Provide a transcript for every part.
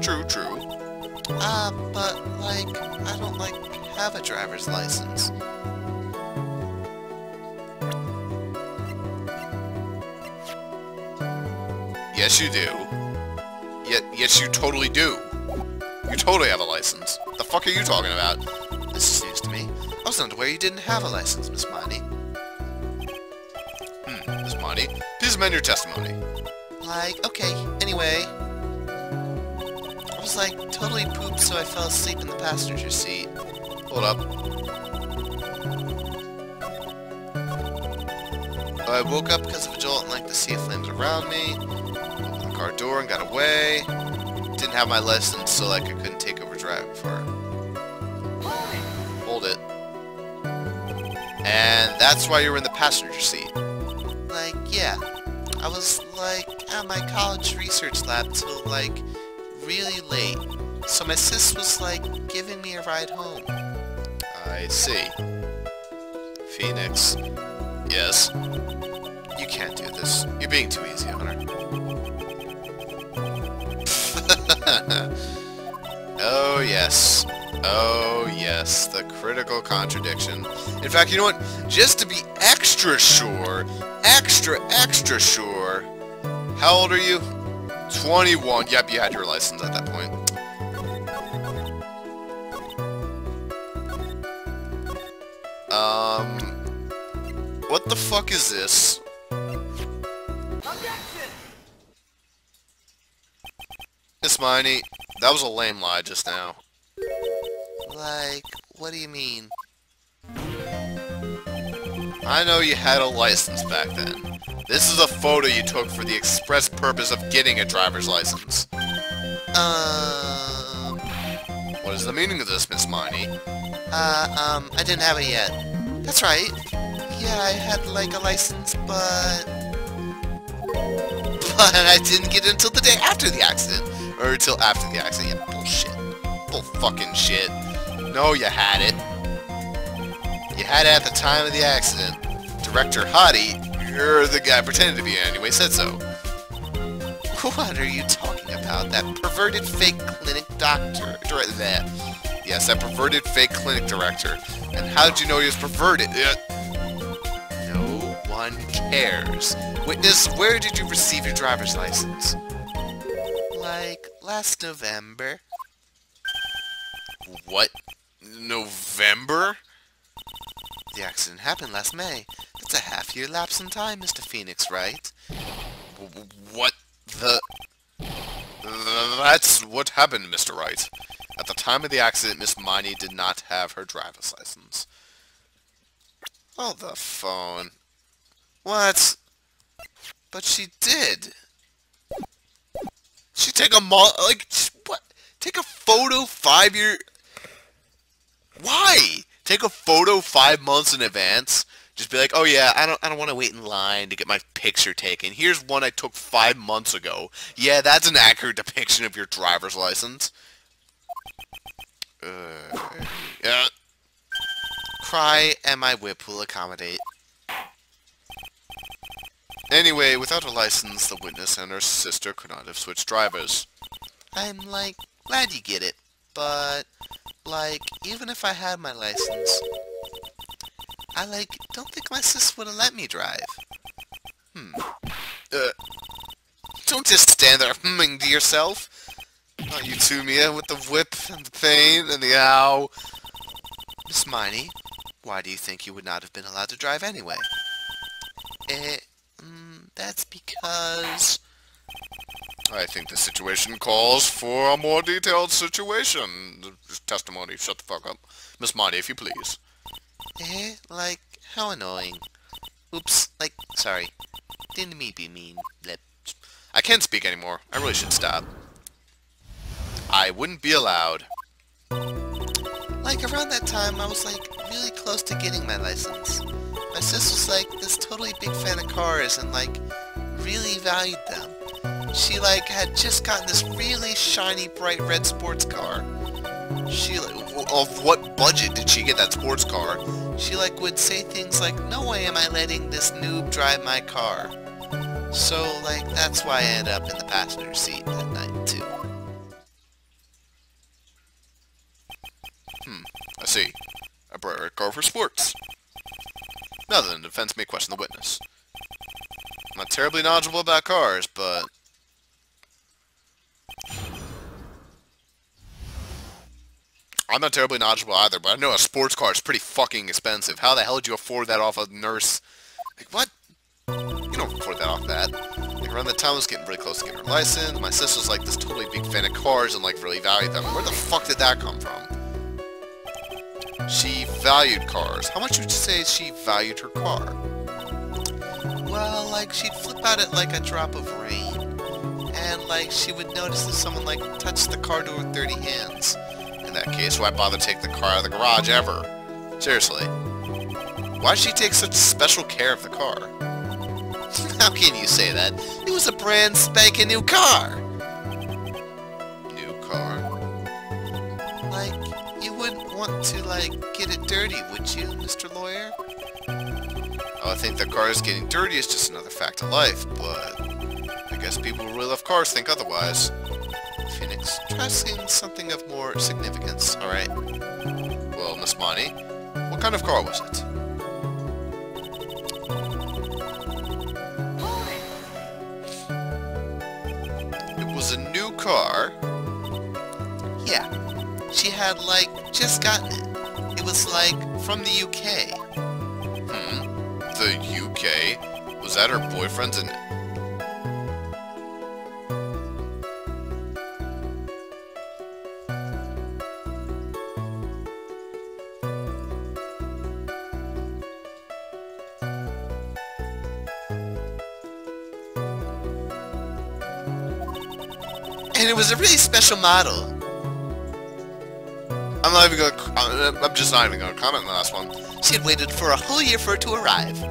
True, true. But, like, I don't, like, have a driver's license. Yes, you do. Yes, you totally do. You totally have a license. The fuck are you talking about? This is news to me. I was not aware you didn't have a license, Miss Monty. Miss Monty, please amend your testimony. Like, okay, anyway. I was, like, totally pooped, so I fell asleep in the passenger seat. Hold up. I woke up because of a jolt and, like, the sea of flames around me. Opened the car door and got away. Didn't have my license, so, like, I couldn't take over driving for her. Hold it. And that's why you were in the passenger seat. Like, yeah. I was, like, at my college research lab till, like, really late. So my sis was, like, giving me a ride home. I see. Phoenix. Yes? You can't do this. You're being too easy on her. Oh, yes. Oh, yes. The critical contradiction. In fact, you know what? Just to be extra sure, extra sure. How old are you? 21. Yep, you had your license at that point. What the fuck is this? Miss Miney, that was a lame lie just now. Like, what do you mean? I know you had a license back then. This is a photo you took for the express purpose of getting a driver's license. What is the meaning of this, Miss Miney? I didn't have it yet. That's right. Yeah, I had, like, a license, but I didn't get it until the day after the accident. Or until after the accident. Yeah, bullshit. Bull fucking shit. No, you had it. You had it at the time of the accident. Director Hottie, you're the guy pretending to be it anyway, said so. What are you talking about? That perverted fake clinic doctor? Yes, that perverted fake clinic director. And how did you know he was perverted? No one cares. Witness, where did you receive your driver's license? Like, last November. What? November? The accident happened last May. That's a half-year lapse in time, Mr. Phoenix, right? What the... That's what happened, Mr. Wright. At the time of the accident, Miss Miney did not have her driver's license. Oh, the phone. What? But she did. She take a like, what? Take a photo 5 year... Why? Take a photo 5 months in advance? Just be like, oh yeah, I don't want to wait in line to get my picture taken. Here's one I took 5 months ago. Yeah, that's an accurate depiction of your driver's license. Yeah. Cry and my whip will accommodate. Anyway, without a license, the witness and her sister could not have switched drivers. I'm, like, glad you get it, but, like, even if I had my license, I, like, don't think my sis would have let me drive. Don't just stand there humming to yourself. Not you too, Mia, with the whip and the pain and the ow. Miss Miney, why do you think you would not have been allowed to drive anyway? That's because... I think the situation calls for a more detailed situation. Testimony, shut the fuck up. Miss Miney, if you please. Like, how annoying. Oops, like, sorry. Didn't mean to be mean. Blip. I can't speak anymore. I really should stop. I wouldn't be allowed. Like, around that time, I was, like, really close to getting my license. My sis was, like, this totally big fan of cars and, like, really valued them. She, like, had just gotten this really shiny, bright red sports car. She, like, Of what budget did she get that sports car? she, like, would say things like, no way am I letting this noob drive my car. So, like, that's why I ended up in the passenger seat that night, too. see. A bright red car for sports. Now then, the defense may question the witness. I'm not terribly knowledgeable about cars, but... I'm not terribly knowledgeable either, but I know a sports car is pretty fucking expensive. How the hell did you afford that off a nurse? Like, what? You don't afford that off that. Like, around the time I was getting really close to getting her license, my sister's like this totally big fan of cars and like really valued them. Where the fuck did that come from? She valued cars. How much would you say she valued her car? Well, like, she'd flip out at like a drop of rain. And like, she would notice if someone like touched the car door with dirty hands. In that case, why bother take the car out of the garage ever? Seriously. Why did she take such special care of the car? How can you say that? It was a brand spanking new car! New car? Like, you wouldn't want to, like, get it dirty, would you, Mr. Lawyer? Oh, I think that cars getting dirty is just another fact of life, but... I guess people who really love cars think otherwise. Phoenix, try asking something of more significance, alright? Well, Miss Monty, what kind of car was it? It was a new car? Yeah. She had, like, just gotten it. It was, like, from the UK. The UK? Was that her boyfriend's and... And it was a really special model. I'm just not even gonna comment on the last one. She had waited for a whole year for it to arrive.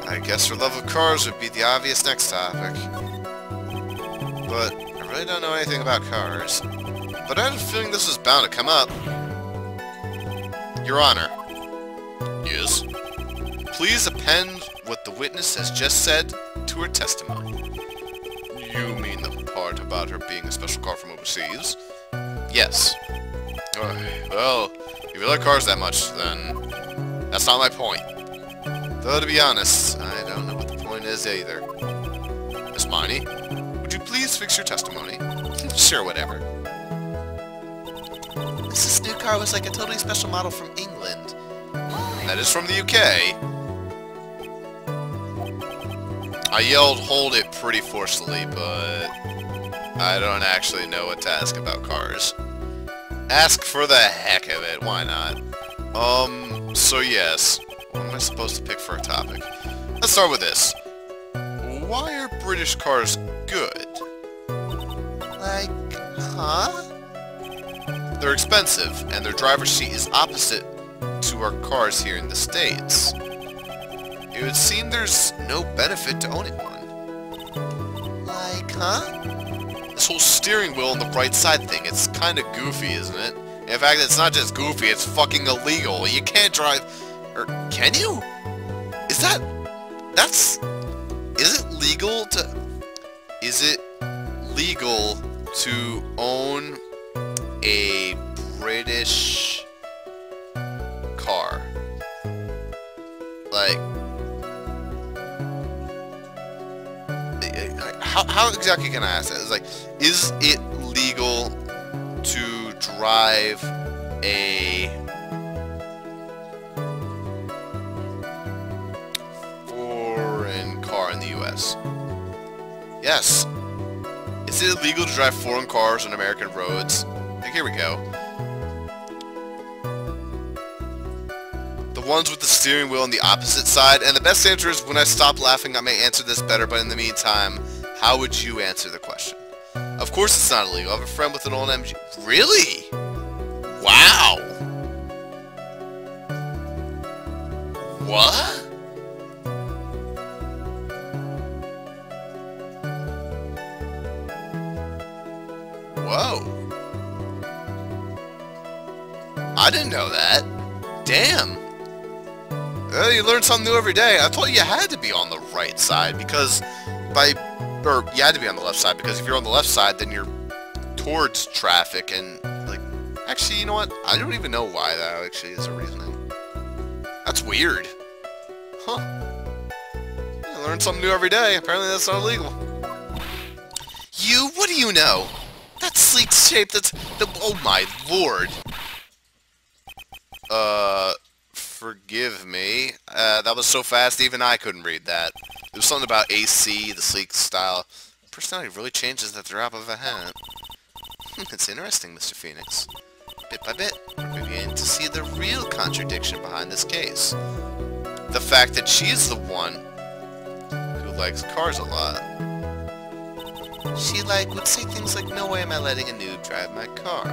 I guess her love of cars would be the obvious next topic. But I really don't know anything about cars. But I had a feeling this was bound to come up. Your Honor. Yes? Please append what the witness has just said to her testimony. You mean the part about her being a special car from overseas? Yes. Well, if you like cars that much, then that's not my point. Though, to be honest, I don't know what the point is either. Miss Miney, would you please fix your testimony? Sure, whatever. This new car was like a totally special model from England. That is from the UK. I yelled, hold it pretty forcefully, but I don't actually know what to ask about cars. Ask for the heck of it, why not? So yes. What am I supposed to pick for a topic? Let's start with this. Why are British cars good? Like, huh? They're expensive, and their driver's seat is opposite to our cars here in the States. It would seem there's no benefit to owning one. Like, huh? This whole steering wheel on the right side thing, it's kinda goofy, isn't it? In fact, it's not just goofy, it's fucking illegal. You can't drive... Or, can you? Is it legal to own a British car? Like... How exactly can I ask that? It's like, is it legal to drive a foreign car in the US? Yes. Is it illegal to drive foreign cars on American roads? Like, here we go. The ones with the steering wheel on the opposite side, and the best answer is when I stop laughing I may answer this better, but in the meantime, how would you answer the question? Of course it's not illegal. I have a friend with an old MG. Really? Wow. What? Whoa. I didn't know that. Damn. Well, you learn something new every day. I thought you had to be on the right side because you had to be on the left side because if you're on the left side, then you're towards traffic and, like, Actually, you know what? I don't even know why that actually is a reasoning. That's weird. Huh. I learn something new every day. Apparently that's not illegal. You? What do you know? That sleek shape, that's... oh my lord. Forgive me. That was so fast even I couldn't read that. There was something about AC, the sleek style. Personality really changes at the drop of a hat. It's interesting, Mr. Phoenix. Bit by bit, we're beginning to see the real contradiction behind this case. The fact that she's the one who likes cars a lot. She, would say things like, no way am I letting a nude drive my car.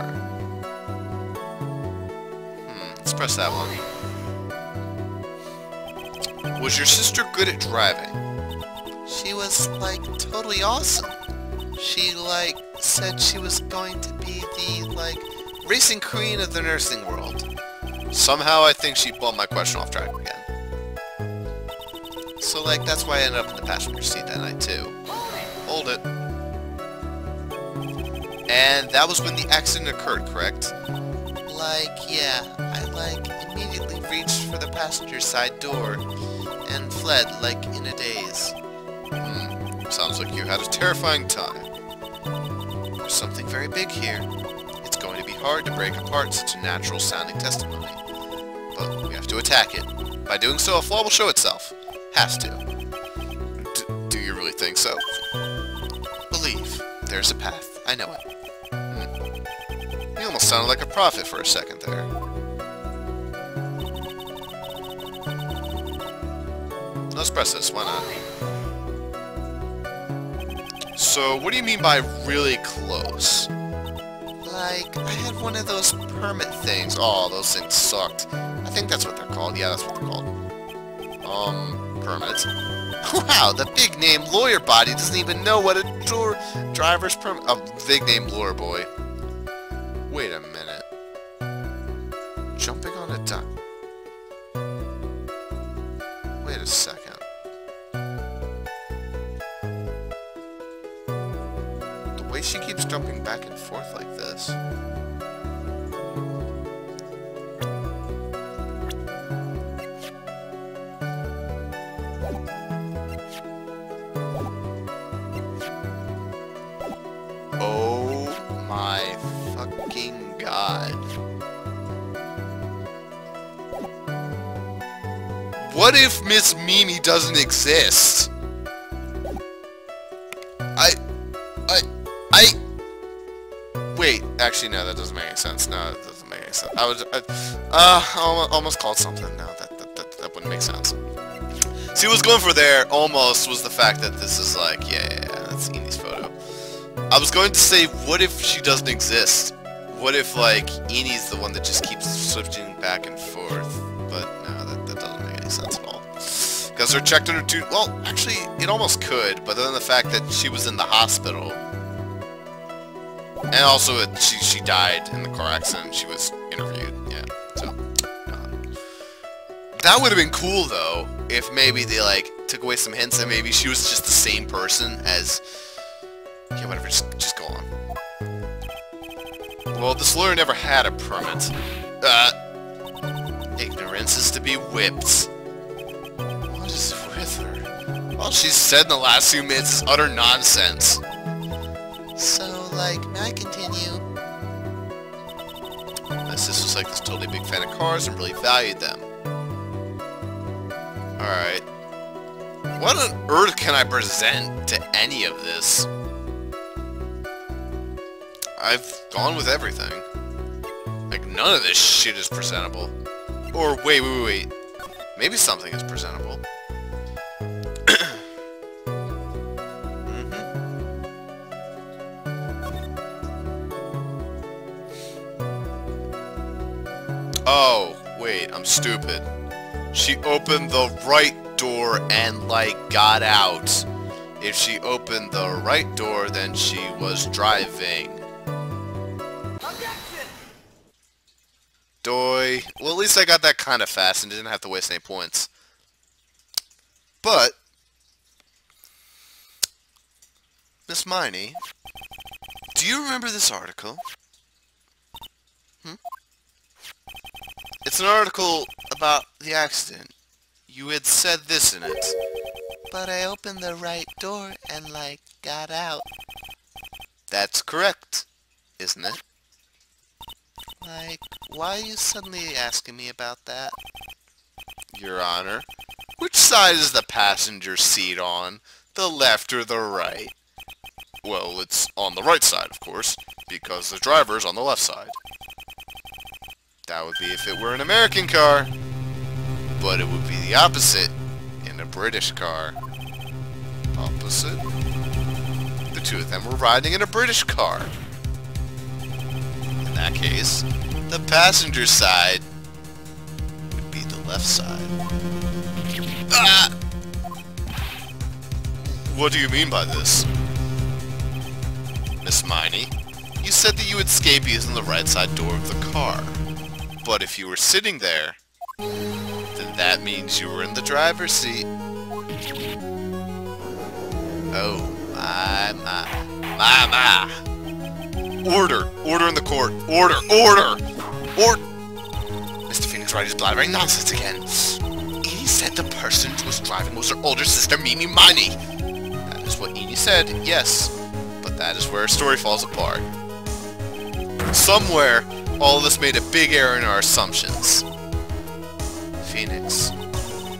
Let's press that one. Was your sister good at driving? She was, totally awesome. She, said she was going to be the, racing queen of the nursing world. Somehow I think she bumped my question off track again. So, that's why I ended up in the passenger seat that night, too. Hold it. And that was when the accident occurred, correct? Yeah. I, immediately reached for the passenger side door and fled, in a daze. Sounds like you had a terrifying time. There's something very big here. It's going to be hard to break apart such a natural-sounding testimony. But we have to attack it. By doing so, a flaw will show itself. Has to. Do you really think so? Believe. There's a path. I know it. You almost sounded like a prophet for a second there. Let's press this, why not? So, what do you mean by really close? I had one of those permit things. Oh, those things sucked. I think that's what they're called. Yeah, that's what they're called. Permits. Wow, the big-name lawyer body doesn't even know what a driver's permit... A big-name lawyer boy. Wait a minute. Jumping on a duck. Wait a second. The way she keeps jumping back and forth like this. Oh my fucking god. What if Miss Mimi doesn't exist? Wait, actually no, that doesn't make any sense. No, that doesn't make any sense. I almost called something. No, that wouldn't make sense. See, what I was going for there, almost, was the fact that this is yeah, that's Enid's photo. I was going to say, what if she doesn't exist? What if, Enid's the one that just keeps switching back and forth? But, no, that doesn't make any sense at all. Because her checked under two... Well, actually, it almost could, but then the fact that she was in the hospital... And also, she died in the car accident. She was interviewed, yeah. So, that would have been cool, though, if maybe they, took away some hints and maybe she was just the same person as... Yeah, whatever, just go on. Well, this lawyer never had a permit. Ignorance is to be whipped. What is with her? All she's said in the last few minutes is utter nonsense. So, may I continue? My sister's this totally big fan of cars and really valued them. Alright. What on earth can I present to any of this? I've gone with everything. None of this shit is presentable. Or, wait. Maybe something is presentable. Oh, wait, I'm stupid. She opened the right door and, got out. If she opened the right door, then she was driving. Objection! Doy. Well, at least I got that kind of fast and didn't have to waste any points. But, Miss Miney, do you remember this article? It's an article about the accident. You had said this in it. But I opened the right door and, like, got out. That's correct, isn't it? Like, why are you suddenly asking me about that? Your Honor, which side is the passenger seat on? The left or the right? Well, it's on the right side, of course, because the driver's on the left side. That would be if it were an American car, but it would be the opposite in a British car. Opposite? The two of them were riding in a British car. In that case, the passenger side would be the left side. Ah! What do you mean by this? Miss Miney, you said that you would escape using the right side door of the car. But if you were sitting there, then that means you were in the driver's seat. Oh, my. Order! Order in the court! Order! Mr. Phoenix Wright is blabbering nonsense again. He said the person who was driving was her older sister, Mimi Miney. That is what Edie said, yes. But that is where her story falls apart. Somewhere, all of us made a big error in our assumptions. Phoenix,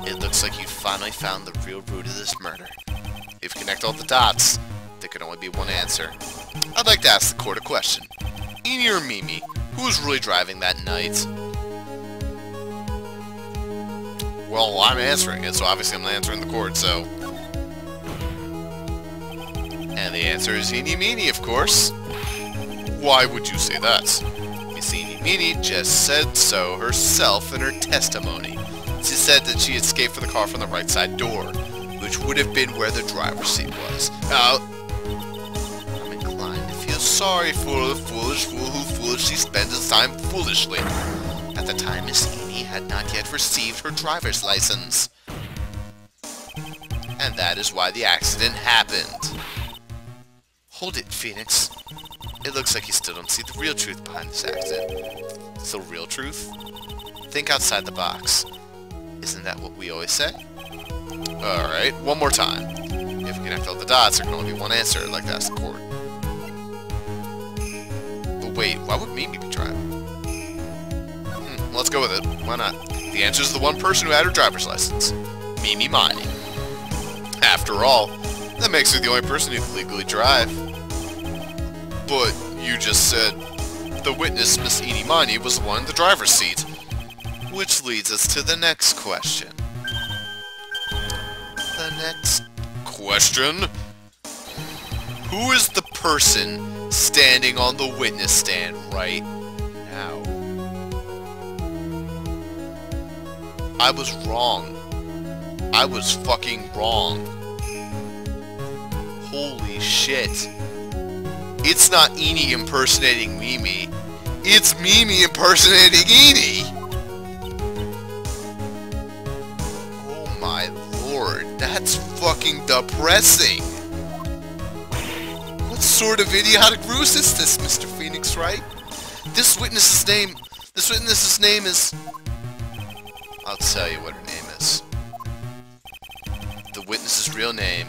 it looks like you finally found the real root of this murder. If you connect all the dots, there can only be one answer. I'd like to ask the court a question. Edie or Mimi, who was really driving that night? Well, I'm answering it, so obviously I'm answering the court, so... And the answer is Eenie Meenie, of course. Why would you say that? Miss Eenie Meenie just said so herself in her testimony. She said that she escaped from the car from the right side door, which would have been where the driver's seat was. I'm inclined to feel sorry for the foolish fool who foolishly spends his time foolishly. At the time, Miss Eenie had not yet received her driver's license. And that is why the accident happened. Hold it, Phoenix. It looks like you still don't see the real truth behind this accident. The real truth? Think outside the box. Isn't that what we always say? Alright, one more time. If we connect all the dots, there can only be one answer. I'd like to ask the court. But wait, why would Mimi be driving? Let's go with it. Why not? The answer is the one person who had her driver's license. Mimi Miney. After all, that makes her the only person who can legally drive. But you just said the witness, Miss Eenie Miney, was the one in the driver's seat. Which leads us to the next question. The next question? Who is the person standing on the witness stand right now? I was wrong. I was fucking wrong. Holy shit. It's not Eenie impersonating Mimi. It's Mimi impersonating Eenie! Oh my lord, that's fucking depressing! What sort of idiotic ruse is this, Mr. Phoenix Wright? This witness's name is... I'll tell you what her name is. The witness's real name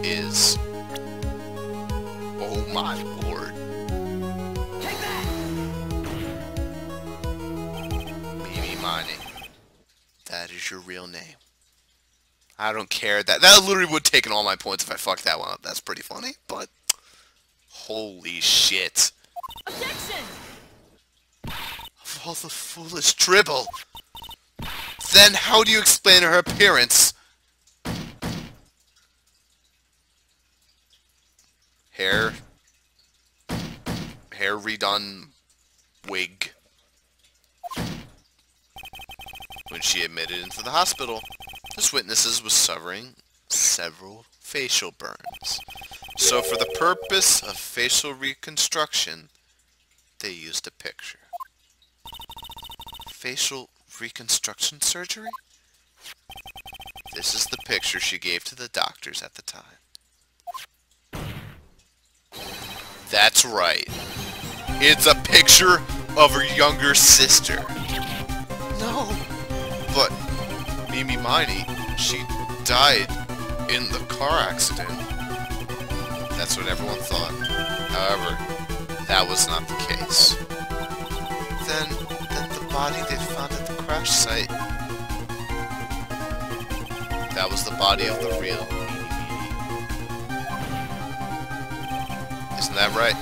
is... Oh my lord. Take that! Mimi Miney. That is your real name. I don't care. That literally would have taken all my points if I fucked that one up. That's pretty funny, but... Holy shit. Objection! Of all the foolish dribble. Then how do you explain her appearance? Hair redone wig. When she admitted into the hospital, this witness was suffering several facial burns. So for the purpose of facial reconstruction, they used a picture. Facial reconstruction surgery? This is the picture she gave to the doctors at the time. That's right. It's a picture of her younger sister. No. But Mimi Miney, she died in the car accident. That's what everyone thought. However, that was not the case. Then the body they found at the crash site, that was the body of the real Mimi Miney. Isn't that right?